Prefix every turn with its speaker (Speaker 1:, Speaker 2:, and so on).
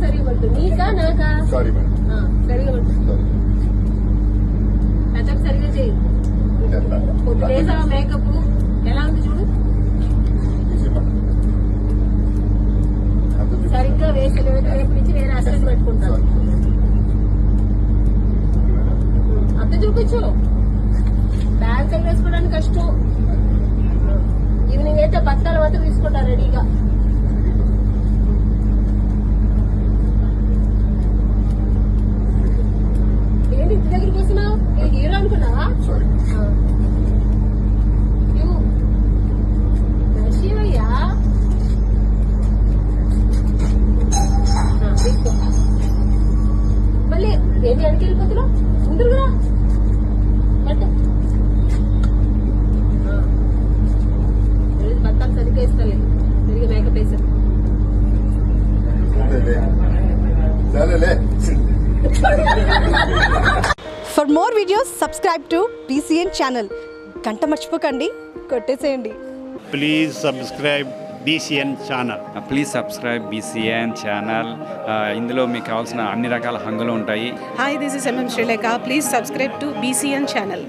Speaker 1: సరిగా పట్టు. నీకా నాకా?
Speaker 2: Sorry madam.
Speaker 1: సరిగా పట్టు. కథకు సరిగా చేయి. చేసావా మేకప్? ఎలా ఉంది చూడు. సరిగ్గా వేసలేదు. రేపు నుంచి నేను అసలు పెట్టుకుంటాను. అంత చూపించు. బ్యాగ్ వేసుకోవడానికి కష్టం. ఈవినింగ్ అయితే బత్తాలు మాత్రం తీసుకుంటా రెడీగా. ఏంటి ఇంటి దగ్గరికి వస్తున్నావు? నేను హీరో అనుకున్నావా? శివయ్యా మళ్ళీ ఏంటి వెనక్కి వెళ్ళిపోతున్నావు? ముందుగా బట్ట బత్తాలు సరిగ్గా ఇస్తలేదు. సరిగ్గా మేకప్ వేసాను.
Speaker 3: For more videos, subscribe to BCN channel. గంట మర్చిపోకండి, కొట్టేసేయండి.
Speaker 4: Please subscribe BCN channel.
Speaker 5: Please subscribe BCN channel. ఇందులో మీకు కావాల్సిన అన్ని రకాల హంగులు ఉంటాయి.
Speaker 6: Hi, this is MM Sri Lanka. Please subscribe to BCN channel.